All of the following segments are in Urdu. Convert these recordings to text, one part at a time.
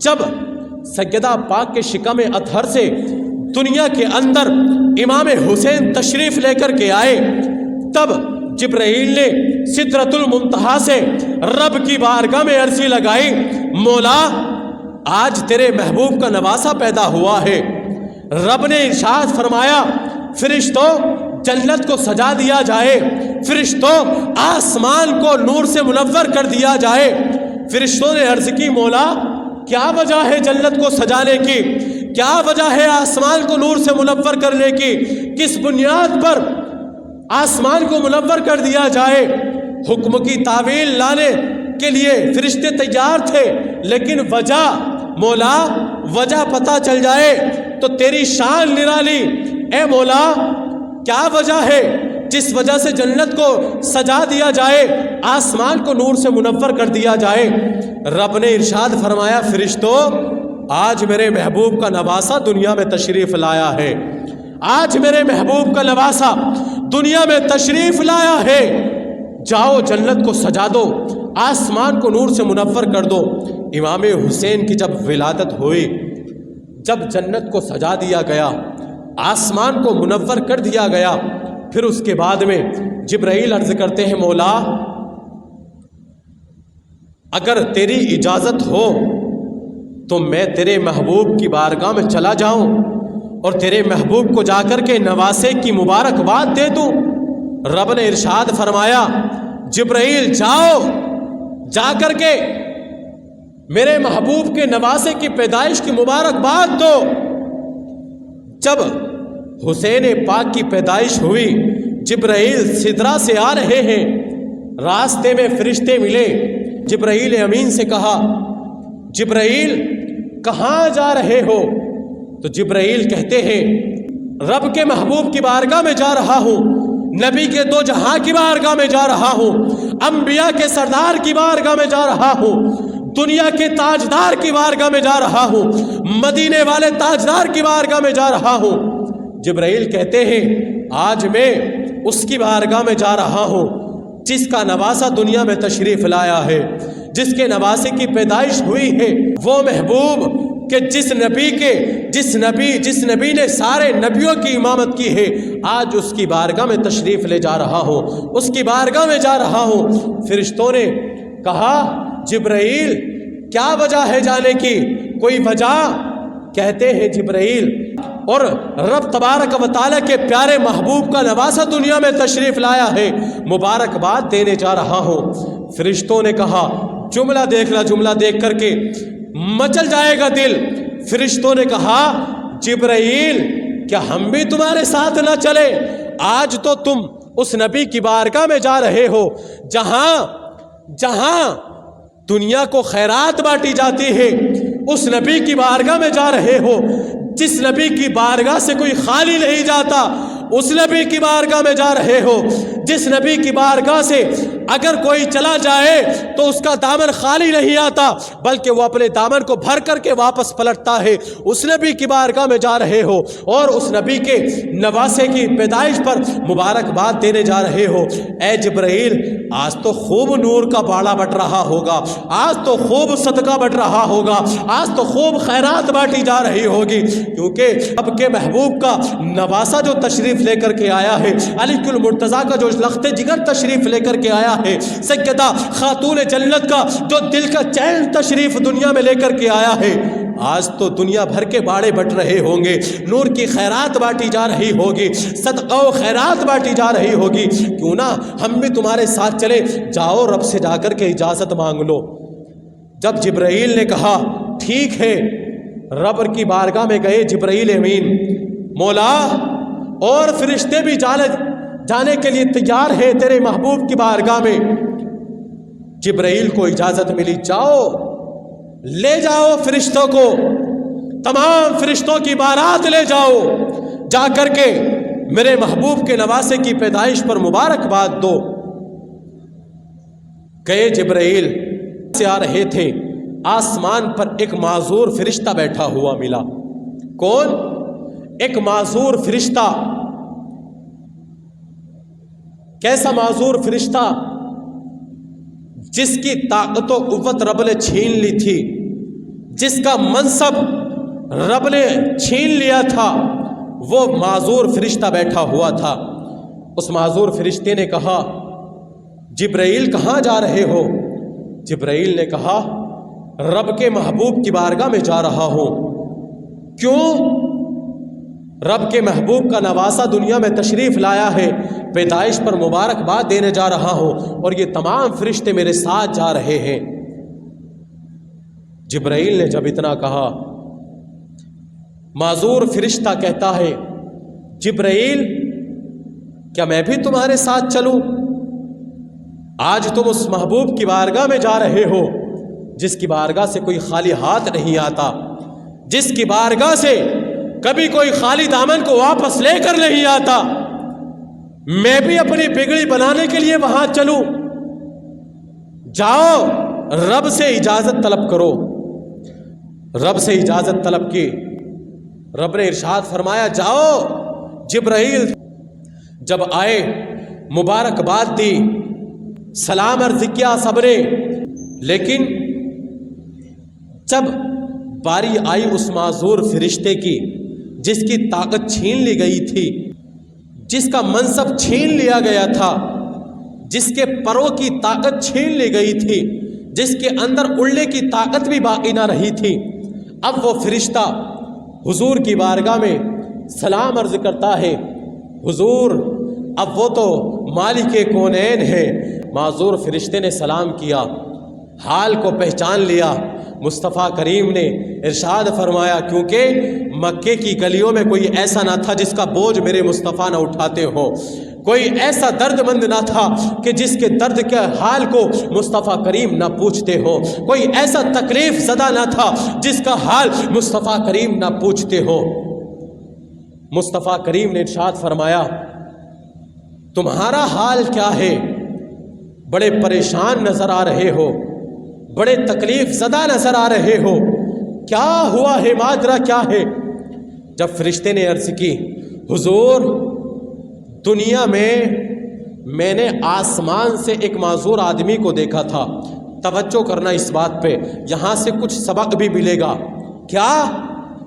جب سیدہ پاک کے شکم اطہر سے دنیا کے اندر امام حسین تشریف لے کر کے آئے، تب جبرائیل نے سدرۃ المنتہا سے رب کی بارگاہ میں عرضی لگائی، مولا آج تیرے محبوب کا نواسہ پیدا ہوا ہے۔ رب نے ارشاد فرمایا، فرشتوں جنت کو سجا دیا جائے، فرشتوں آسمان کو نور سے منور کر دیا جائے۔ فرشتوں نے عرض کی، مولا کیا وجہ ہے جنت کو سجانے کی، کیا وجہ ہے آسمان کو نور سے منور کرنے کی، کس بنیاد پر آسمان کو منور کر دیا جائے؟ حکم کی تعویل لانے کے لیے فرشتے تیار تھے، لیکن وجہ مولا وجہ پتہ چل جائے تو تیری شان نرالی۔ اے مولا کیا وجہ ہے جس وجہ سے جنت کو سجا دیا جائے، آسمان کو نور سے منور کر دیا جائے؟ رب نے ارشاد فرمایا، فرشتوں آج میرے محبوب کا نواسہ دنیا میں تشریف لایا ہے، آج میرے محبوب کا نواسہ دنیا میں تشریف لایا ہے، جاؤ جنت کو سجا دو، آسمان کو نور سے منور کر دو۔ امام حسین کی جب ولادت ہوئی، جب جنت کو سجا دیا گیا، آسمان کو منور کر دیا گیا، پھر اس کے بعد میں جبرائیل عرض کرتے ہیں، مولا اگر تیری اجازت ہو تو میں تیرے محبوب کی بارگاہ میں چلا جاؤں اور تیرے محبوب کو جا کر کے نواسے کی مبارکباد دے دوں۔ رب نے ارشاد فرمایا، جبرائیل جاؤ، جا کر کے میرے محبوب کے نواسے کی پیدائش کی مبارکباد دو۔ جب حسین پاک کی پیدائش ہوئی، جبرائیل سدرہ سے آ رہے ہیں، راستے میں فرشتے ملے، جبرائیل امین سے کہا، جبرائیل کہاں جا رہے ہو؟ تو جبرائیل کہتے ہیں، رب کے محبوب کی بارگاہ میں جا رہا ہوں، نبی کے دو جہاں کی بارگاہ میں جا رہا ہوں، انبیاء کے سردار کی بارگاہ میں جا رہا ہوں، دنیا کے تاجدار کی بارگاہ میں جا رہا ہوں، مدینے والے تاجدار کی بارگاہ میں جا رہا ہوں۔ جبرائیل کہتے ہیں، آج میں اس کی بارگاہ میں جا رہا ہوں جس کا نواسہ دنیا میں تشریف لایا ہے، جس کے نواسے کی پیدائش ہوئی ہے، وہ محبوب کہ جس نبی نے سارے نبیوں کی امامت کی ہے، آج اس کی بارگاہ میں تشریف لے جا رہا ہوں، اس کی بارگاہ میں جا رہا ہوں۔ فرشتوں نے کہا، جبرائیل کیا وجہ ہے جانے کی، کوئی وجہ؟ کہتے ہیں جبرائیل اور رب تبارک و تعالیٰ کے پیارے محبوب کا نواسہ دنیا میں تشریف لایا ہے، مبارکباد دینے جا رہا ہوں۔ فرشتوں نے کہا، جملہ دیکھنا، جملہ دیکھ کر کے مچل جائے گا دل۔ فرشتوں نے کہا، جبرائیل کیا ہم بھی تمہارے ساتھ نہ چلے؟ آج تو تم اس نبی کی بارگاہ میں جا رہے ہو جہاں دنیا کو خیرات بانٹی جاتی ہے، اس نبی کی بارگاہ میں جا رہے ہو جس نبی کی بارگاہ سے کوئی خالی نہیں جاتا، اس نبی کی بارگاہ میں جا رہے ہو جس نبی کی بارگاہ سے اگر کوئی چلا جائے تو اس کا دامن خالی نہیں آتا، بلکہ وہ اپنے دامن کو بھر کر کے واپس پلٹتا ہے۔ اس نبی کی بارگاہ میں جا رہے ہو اور اس نبی کے نواسے کی پیدائش پر مبارکباد دینے جا رہے ہو۔ اے جبرائیل، آج تو خوب نور کا باڑا بٹ رہا ہوگا، آج تو خوب صدقہ بٹ رہا ہوگا، آج تو خوب خیرات بانٹی جا رہی ہوگی، کیونکہ اب کے محبوب کا نواسہ جو تشریف لے کر کے آیا ہے، علی المرتضیٰ کا جو لخت جگر تشریف لے کر کے آیا ہے، سیدہ خاتون جنت کا جو دل کا چین تشریف دنیا میں لے کر کے آیا ہے، آج تو دنیا بھر کے باڑے بٹ رہے ہوں گے، نور کی خیرات بانٹی جا رہی ہوگی، صدقہ و خیرات بانٹی جا رہی ہوگی۔ کیوں نہ ہم بھی تمہارے ساتھ چلے؟ جاؤ رب سے جا کر کے اجازت مانگ لو۔ جب جبرائیل نے کہا ٹھیک ہے، رب کی بارگاہ میں گئے جبرائیل امین، مولا اور فرشتے بھی جانے کے لیے تیار ہیں تیرے محبوب کی بارگاہ میں۔ جبرائیل کو اجازت ملی، جاؤ لے جاؤ فرشتوں کو، تمام فرشتوں کی بارات لے جاؤ، جا کر کے میرے محبوب کے نواسے کی پیدائش پر مبارکباد دو۔ گئے جبرائیل سے آ رہے تھے، آسمان پر ایک معذور فرشتہ بیٹھا ہوا ملا۔ کون؟ ایک معذور فرشتہ۔ کیسا معذور فرشتہ؟ جس کی طاقت و قوت رب نے چھین لی تھی، جس کا منصب رب نے چھین لیا تھا، وہ معذور فرشتہ بیٹھا ہوا تھا۔ اس معذور فرشتے نے کہا جبرائیل کہاں جا رہے ہو؟ جبرائیل نے کہا رب کے محبوب کی بارگاہ میں جا رہا ہوں۔ کیوں؟ رب کے محبوب کا نواسا دنیا میں تشریف لایا ہے، پیدائش پر مبارکباد دینے جا رہا ہوں، اور یہ تمام فرشتے میرے ساتھ جا رہے ہیں۔ جبرائیل نے جب اتنا کہا، معذور فرشتہ کہتا ہے جبرائیل کیا میں بھی تمہارے ساتھ چلوں؟ آج تم اس محبوب کی بارگاہ میں جا رہے ہو جس کی بارگاہ سے کوئی خالی ہاتھ نہیں آتا، جس کی بارگاہ سے کبھی کوئی خالی دامن کو واپس لے کر نہیں آتا۔ میں بھی اپنی بگڑی بنانے کے لیے وہاں چلوں؟ جاؤ رب سے اجازت طلب کرو۔ رب سے اجازت طلب کی، رب نے ارشاد فرمایا جاؤ۔ جبرائیل جب آئے مبارکباد دی، سلام عرض کیا سب نے، لیکن جب باری آئی اس معذور فرشتے کی جس کی طاقت چھین لی گئی تھی، جس کا منصب چھین لیا گیا تھا، جس کے پروں کی طاقت چھین لی گئی تھی، جس کے اندر اڑنے کی طاقت بھی باقی نہ رہی تھی، اب وہ فرشتہ حضور کی بارگاہ میں سلام عرض کرتا ہے، حضور اب وہ تو مالک کونین ہے۔ معذور فرشتے نے سلام کیا، حال کو پہچان لیا۔ مصطفیٰ کریم نے ارشاد فرمایا کیونکہ مکے کی گلیوں میں کوئی ایسا نہ تھا جس کا بوجھ میرے مصطفیٰ نہ اٹھاتے ہو، کوئی ایسا درد مند نہ تھا کہ جس کے درد کے حال کو مصطفیٰ کریم نہ پوچھتے ہو، کوئی ایسا تکلیف زدہ نہ تھا جس کا حال مصطفیٰ کریم نہ پوچھتے ہو۔ مصطفیٰ کریم نے ارشاد فرمایا تمہارا حال کیا ہے؟ بڑے پریشان نظر آ رہے ہو، بڑے تکلیف زدہ نظر آ رہے ہو، کیا ہوا ہے؟ ماجرا کیا ہے؟ جب فرشتے نے عرض کی حضور دنیا میں نے آسمان سے ایک معذور آدمی کو دیکھا تھا، توجہ کرنا اس بات پہ، یہاں سے کچھ سبق بھی ملے گا، کیا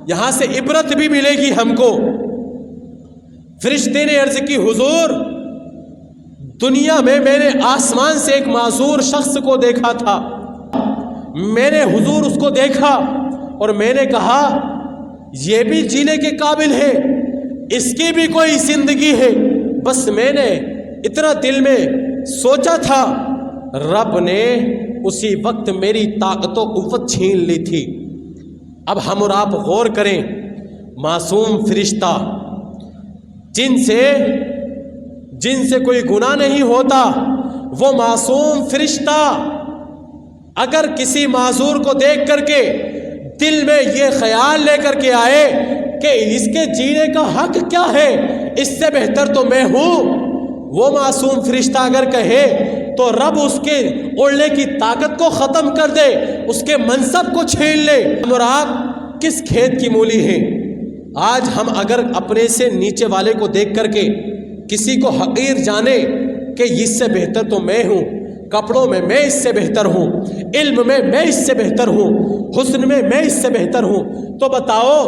یہاں سے عبرت بھی ملے گی ہم کو۔ فرشتے نے عرض کی حضور دنیا میں نے آسمان سے ایک معذور شخص کو دیکھا تھا، میں نے حضور اس کو دیکھا اور میں نے کہا یہ بھی جینے کے قابل ہے، اس کی بھی کوئی زندگی ہے، بس میں نے اتنا دل میں سوچا تھا، رب نے اسی وقت میری طاقت و قوت چھین لی تھی۔ اب ہم اور آپ غور کریں، معصوم فرشتہ جن سے کوئی گناہ نہیں ہوتا، وہ معصوم فرشتہ اگر کسی معذور کو دیکھ کر کے دل میں یہ خیال لے کر کے آئے کہ اس کے جینے کا حق کیا ہے، اس سے بہتر تو میں ہوں، وہ معصوم فرشتہ اگر کہے تو رب اس کے اڑنے کی طاقت کو ختم کر دے، اس کے منصب کو چھین لے۔ ہم اور آپ کس کھیت کی مولی ہیں؟ آج ہم اگر اپنے سے نیچے والے کو دیکھ کر کے کسی کو حقیر جانے کہ اس سے بہتر تو میں ہوں، کپڑوں میں میں اس سے بہتر ہوں، علم میں اس سے بہتر ہوں، حسن میں اس سے بہتر ہوں، تو بتاؤ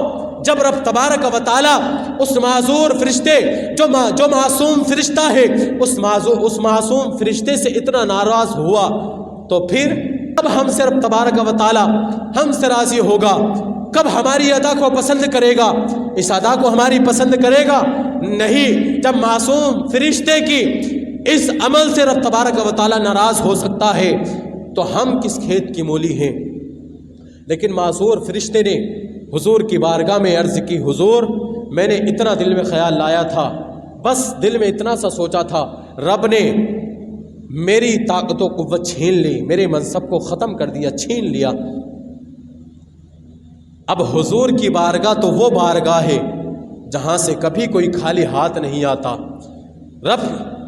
جب رب تبارک و تعالی اس معذور فرشتے جو معصوم فرشتہ ہے اس معصوم فرشتے سے اتنا ناراض ہوا، تو پھر کب ہم سے رب تبارک و تعالی ہم سے راضی ہوگا؟ کب ہماری ادا کو پسند کرے گا؟ اس ادا کو ہماری پسند کرے گا؟ نہیں۔ جب معصوم فرشتے کی اس عمل سے رب تبارک و تعالی ناراض ہو سکتا ہے تو ہم کس کھیت کی مولی ہیں؟ لیکن معذور فرشتے نے حضور کی بارگاہ میں عرض کی حضور میں نے اتنا دل میں خیال لایا تھا، بس دل میں اتنا سا سوچا تھا، رب نے میری طاقت و قوت چھین لی، میرے منصب کو ختم کر دیا، چھین لیا۔ اب حضور کی بارگاہ تو وہ بارگاہ ہے جہاں سے کبھی کوئی خالی ہاتھ نہیں آتا،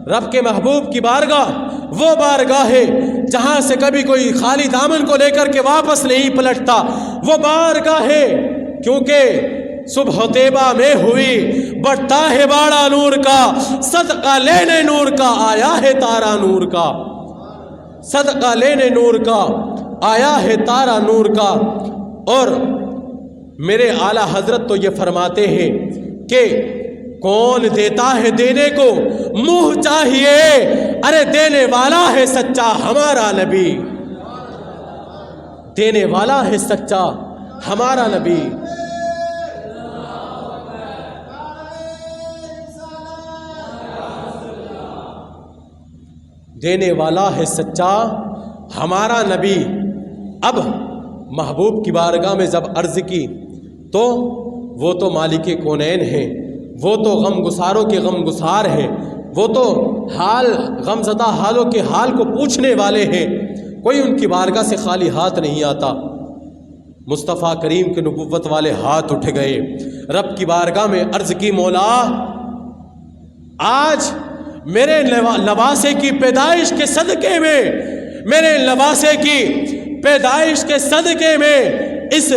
رب کے محبوب کی بارگاہ وہ بارگاہ ہے جہاں سے کبھی کوئی خالی دامن کو لے کر کے واپس نہیں پلٹتا، وہ بارگاہ ہے کیونکہ صبح طیبہ میں ہوئی بڑھتا ہے باڑا نور کا، صدقہ لینے نور کا آیا ہے تارا نور کا، صدقہ لینے نور کا آیا ہے تارا نور کا۔ اور میرے اعلیٰ حضرت تو یہ فرماتے ہیں کہ کون دیتا ہے دینے کو منہ چاہیے، ارے دینے والا ہے سچا ہمارا نبی، دینے والا ہے سچا ہمارا نبی۔ دینے والا ہے سچا ہمارا نبی۔ اب محبوب کی بارگاہ میں جب عرض کی تو وہ تو مالک کونین ہیں، وہ تو غم گساروں کے غم گسار ہیں، وہ تو حال غم زدہ حالوں کے حال کو پوچھنے والے ہیں، کوئی ان کی بارگاہ سے خالی ہاتھ نہیں آتا۔ مصطفیٰ کریم کے نبوت والے ہاتھ اٹھ گئے، رب کی بارگاہ میں عرض کی مولا آج میرے نواسے کی پیدائش کے صدقے میں، میرے نواسے کی پیدائش کے صدقے میں اس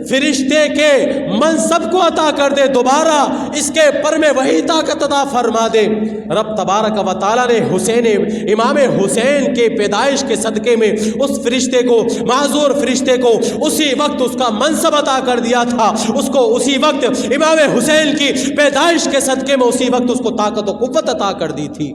فرشتے کے منصب کو عطا کر دے، دوبارہ اس کے پر میں وہی طاقت عطا فرما دے۔ رب تبارک و تعالیٰ نے امام حسین کے پیدائش کے صدقے میں اس فرشتے کو، معذور فرشتے کو اسی وقت اس کا منصب عطا کر دیا تھا، اس کو اسی وقت امام حسین کی پیدائش کے صدقے میں اسی وقت اس کو طاقت و قوت عطا کر دی تھی۔